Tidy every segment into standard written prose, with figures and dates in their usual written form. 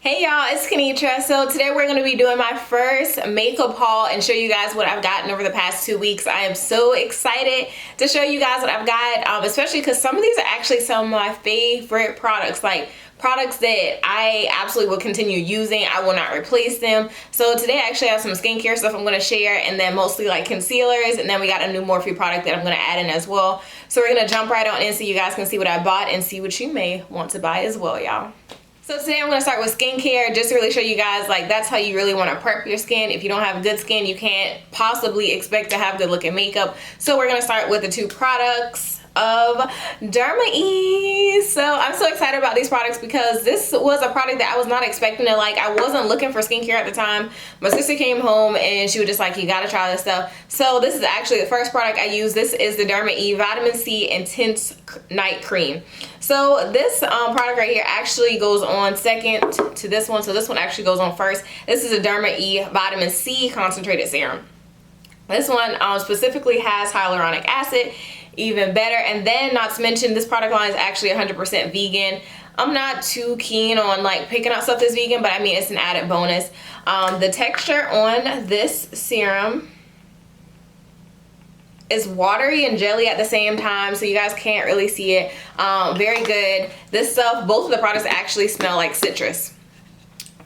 Hey y'all, it's Kenitra. So today we're going to be doing my first makeup haul and show you guys what I've gotten over the past 2 weeks. I am so excited to show you guys what I've got, especially because some of these are actually some of my favorite products, like products that I absolutely will continue using. I will not replace them. So today I actually have some skincare stuff I'm going to share, and then mostly like concealers, and then we got a new Morphe product that I'm going to add in as well. So we're going to jump right on in so you guys can see what I bought and see what you may want to buy as well, y'all. So today I'm going to start with skincare, just to really show you guys, like, that's how you really want to prep your skin. If you don't have good skin, you can't possibly expect to have good looking makeup. So we're going to start with the two products of Derma-E. So I'm so excited about these products because this was a product that I was not expecting to like. I wasn't looking for skincare at the time. My sister came home and she was just like, you gotta try this stuff. So this is actually the first product I use. This is the Derma-E Vitamin C and Tint Night Cream. So this product right here actually goes on second to this one. So this one actually goes on first. This is a Derma-E Vitamin C Concentrated Serum. This one specifically has hyaluronic acid, even better. And then, not to mention, this product line is actually 100% vegan. I'm not too keen on like picking out stuff that's vegan, but I mean, it's an added bonus. The texture on this serum is watery and jelly at the same time, so you guys can't really see it. Very good. This stuff, both of the products actually smell like citrus.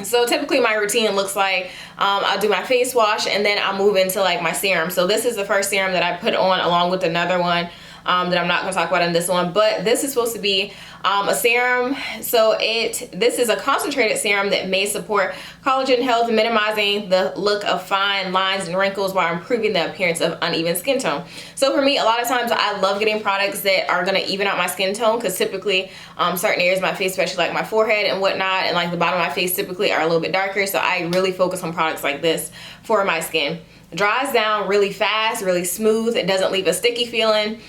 So typically my routine looks like I'll do my face wash and then I'll move into like my serum. So this is the first serum that I put on along with another one that I'm not going to talk about in this one, but this is supposed to be a serum. So this is a concentrated serum that may support collagen health, minimizing the look of fine lines and wrinkles while improving the appearance of uneven skin tone. So for me, a lot of times I love getting products that are going to even out my skin tone, because typically certain areas of my face, especially like my forehead and whatnot, and like the bottom of my face typically are a little bit darker. So I really focus on products like this for my skin. It dries down really fast, really smooth. It doesn't leave a sticky feeling.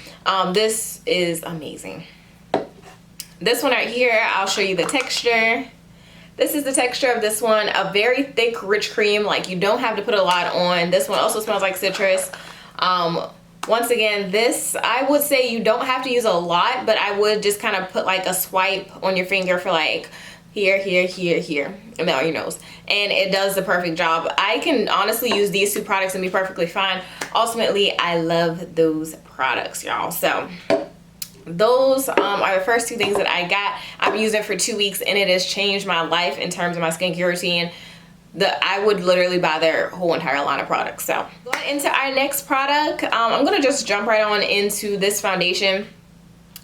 This is amazing. This one right here, I'll show you the texture. This is the texture of this one, a very thick, rich cream. Like, you don't have to put a lot on. This one also smells like citrus. Once again, this, I would say you don't have to use a lot, but I would just kind of put like a swipe on your finger for like here, here, here, here, and then on your nose. And it does the perfect job. I can honestly use these two products and be perfectly fine. Ultimately, I love those products, y'all. So those are the first two things that I got. I've used it for 2 weeks and it has changed my life in terms of my skincare routine. I would literally buy their whole entire line of products. So going into our next product, I'm gonna just jump right on into this foundation.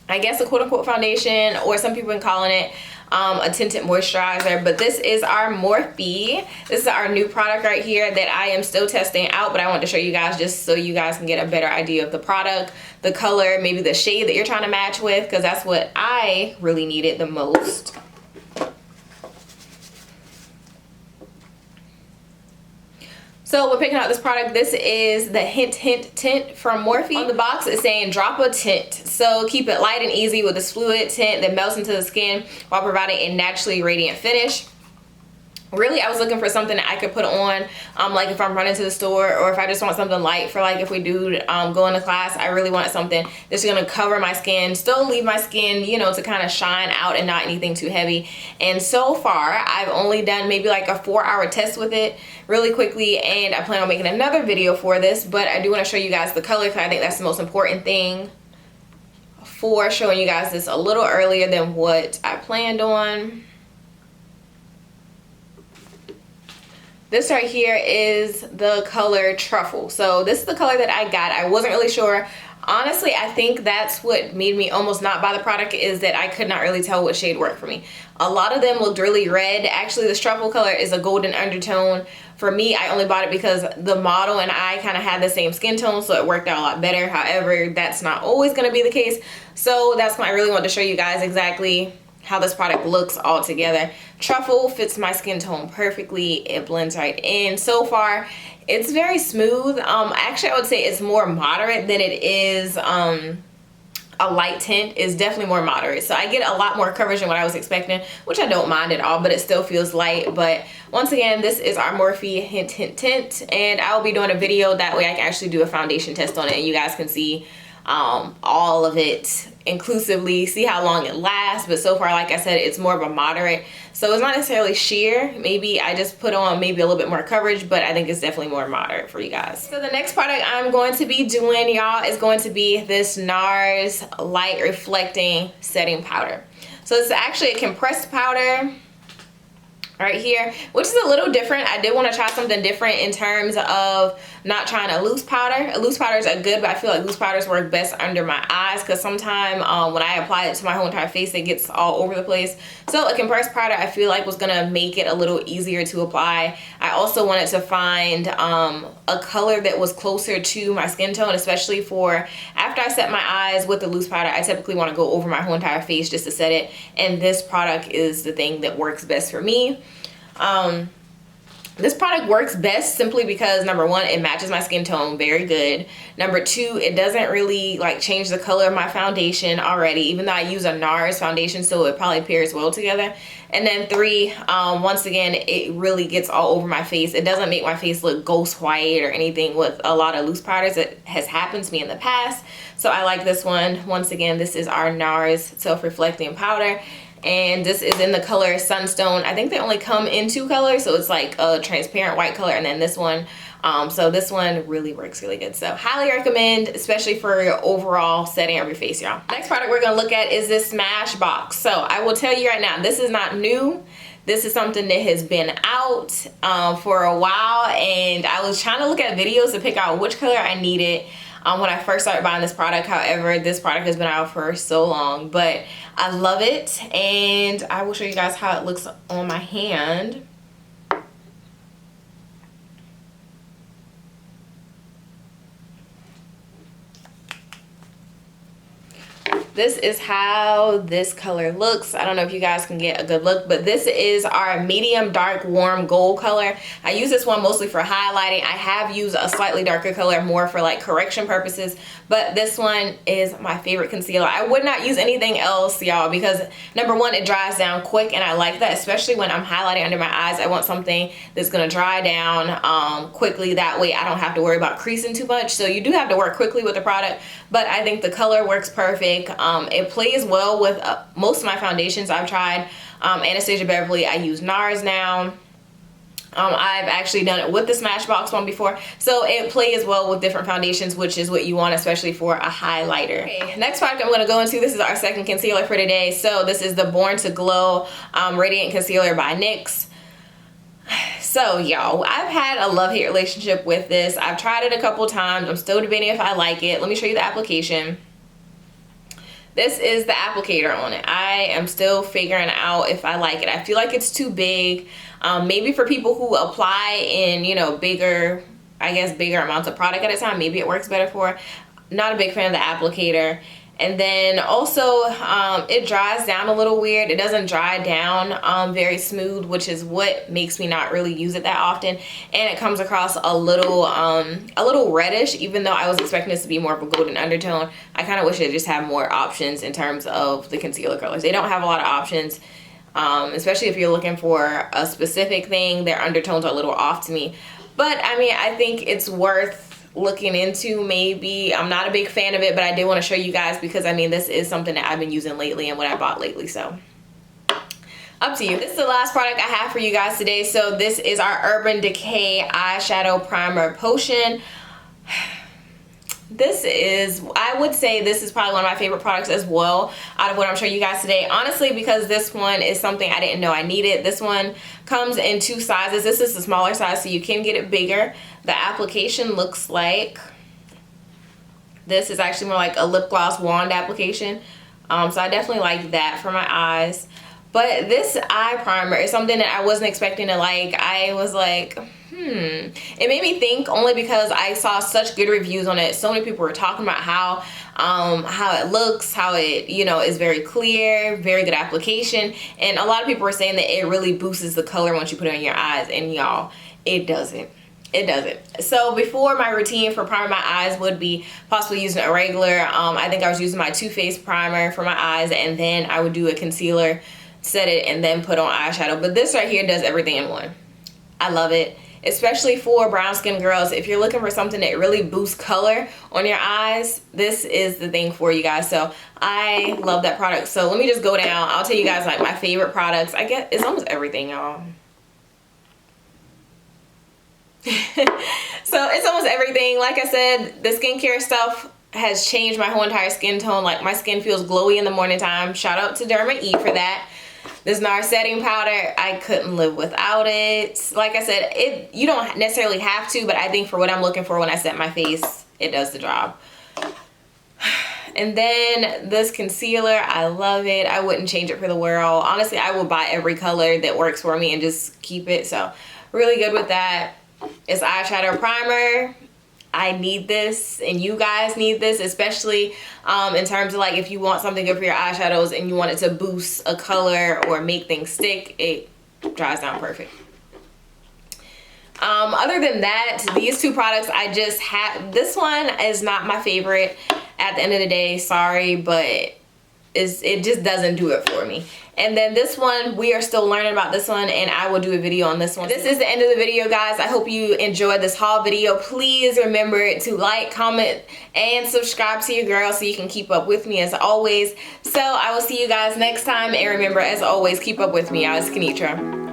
I guess a quote-unquote foundation, or some people are calling it a tinted moisturizer, but this is our Morphe. This is our new product right here that I am still testing out, but I want to show you guys just so you guys can get a better idea of the product, the color, maybe the shade that you're trying to match with, because that's what I really needed the most. So we're picking out this product. This is the Hint Hint Tint from Morphe. On the box it's saying drop a tint. So keep it light and easy with this fluid tint that melts into the skin while providing a naturally radiant finish. Really, I was looking for something that I could put on, like if I'm running to the store, or if I just want something light for like if we do go into class. I really want something that's gonna cover my skin, still leave my skin, you know, to kind of shine out and not anything too heavy. And so far, I've only done maybe like a 4-hour test with it really quickly, and I plan on making another video for this, but I do want to show you guys the color because I think that's the most important thing for showing you guys this a little earlier than what I planned on. This right here is the color Truffle. So this is the color that I got. I wasn't really sure. Honestly, I think that's what made me almost not buy the product, is that I could not really tell what shade worked for me. A lot of them looked really red. Actually, this Truffle color is a golden undertone. For me, I only bought it because the model and I kind of had the same skin tone, so it worked out a lot better. However, that's not always going to be the case. So that's why I really want to show you guys exactly how this product looks all together. Truffle fits my skin tone perfectly. It blends right in. So far, it's very smooth. Actually, I would say it's more moderate than it is a light tint. Is definitely more moderate. So I get a lot more coverage than what I was expecting, which I don't mind at all, but it still feels light. But once again, this is our Morphe Hint Hint Tint, and I'll be doing a video that way I can actually do a foundation test on it and you guys can see all of it inclusively, see how long it lasts. But so far, like I said, it's more of a moderate, so it's not necessarily sheer. Maybe I just put on maybe a little bit more coverage, but I think it's definitely more moderate for you guys. So the next product I'm going to be doing, y'all, is going to be this NARS light reflecting setting powder. So it's actually a compressed powder right here, which is a little different. I did want to try something different in terms of not trying a loose powder. Loose powders are good, but I feel like loose powders work best under my eyes, because sometimes when I apply it to my whole entire face, it gets all over the place. So a compressed powder I feel like was gonna make it a little easier to apply. I also wanted to find a color that was closer to my skin tone, especially for after I set my eyes with the loose powder. I typically want to go over my whole entire face just to set it, and this product is the thing that works best for me. This product works best simply because, number one, it matches my skin tone very good. Number two, it doesn't really like change the color of my foundation already, even though I use a NARS foundation, so it probably pairs well together. And then three, once again, it really gets all over my face. It doesn't make my face look ghost white or anything with a lot of loose powders. It has happened to me in the past, so I like this one. Once again, this is our NARS self-reflecting powder, and this is in the color Sunstone. I think they only come in 2 colors, so it's like a transparent white color, and then this one. So this one really works really good. So highly recommend, especially for your overall setting of your face, y'all. Next product we're gonna look at is this Smashbox. So I will tell you right now, this is not new. This is something that has been out for a while, and I was trying to look at videos to pick out which color I needed when I first started buying this product. However, this product has been out for so long, but I love it, and I will show you guys how it looks on my hand. This is how this color looks. I don't know if you guys can get a good look, but this is our medium dark warm gold color. I use this one mostly for highlighting. I have used a slightly darker color more for like correction purposes, but this one is my favorite concealer. I would not use anything else, y'all, because number one, it dries down quick, and I like that, especially when I'm highlighting under my eyes. I want something that's gonna dry down quickly. That way I don't have to worry about creasing too much. So you do have to work quickly with the product, but I think the color works perfect. It plays well with most of my foundations I've tried. Anastasia Beverly, I use NARS now. I've actually done it with the Smashbox one before, so it plays well with different foundations, which is what you want, especially for a highlighter. Okay, next product I'm going to go into, this is our second concealer for today. So this is the Born to Glow Radiant Concealer by NYX. So y'all, I've had a love-hate relationship with this. I've tried it a couple times. I'm still debating if I like it. Let me show you the application. This is the applicator on it. I am still figuring out if I like it. I feel like it's too big. Maybe for people who apply in, you know, bigger amounts of product at a time, maybe it works better for. Not a big fan of the applicator. And then also it dries down a little weird. It doesn't dry down very smooth, which is what makes me not really use it that often. And it comes across a little reddish, even though I was expecting this to be more of a golden undertone. I kind of wish it just had more options in terms of the concealer colors. They don't have a lot of options, especially if you're looking for a specific thing. Their undertones are a little off to me. But I mean, I think it's worth looking into. Maybe I'm not a big fan of it, but I did want to show you guys because I mean, this is something that I've been using lately and what I bought lately, so up to you. This is the last product I have for you guys today. So this is our Urban Decay eyeshadow primer potion. This is, I would say this is probably one of my favorite products as well out of what I'm showing you guys today, honestly, because this one is something I didn't know I needed. This one comes in 2 sizes. This is the smaller size, so you can get it bigger. The application looks like this. Is actually more like a lip gloss wand application, so I definitely like that for my eyes. But this eye primer is something that I wasn't expecting to like. I was like, It made me think, only because I saw such good reviews on it. So many people were talking about how it looks, how it, you know, is very clear, very good application. And a lot of people were saying that it really boosts the color once you put it on your eyes. And y'all, it doesn't. It doesn't. So before, my routine for priming my eyes would be possibly using a regular, I think I was using my Too Faced primer for my eyes, and then I would do a concealer, set it, and then put on eyeshadow. But this right here does everything in one. I love it. especially for brown skin girls. If you're looking for something that really boosts color on your eyes, this is the thing for you guys. So I love that product. So let me just go down. I'll tell you guys like my favorite products. I guess it's almost everything, y'all. So it's almost everything. Like I said, the skincare stuff has changed my whole entire skin tone. Like my skin feels glowy in the morning time. Shout out to Derma-E for that. This NARS setting powder, I couldn't live without it. Like I said, you don't necessarily have to, but I think for what I'm looking for when I set my face, it does the job. And then this concealer, I love it. I wouldn't change it for the world. Honestly, I will buy every color that works for me and just keep it. So really good with that. It's eyeshadow primer. I need this and you guys need this, especially in terms of like if you want something good for your eyeshadows and you want it to boost a color or make things stick, it dries down perfect. Other than that, these two products I just have. This one is not my favorite at the end of the day, sorry, but it just doesn't do it for me. And then this one, we are still learning about this one, and I will do a video on this one. This is the end of the video, guys. I hope you enjoyed this haul video. Please remember to like, comment, and subscribe to your girl so you can keep up with me as always. So I will see you guys next time, and remember, as always, keep up with me. I was Kenitra.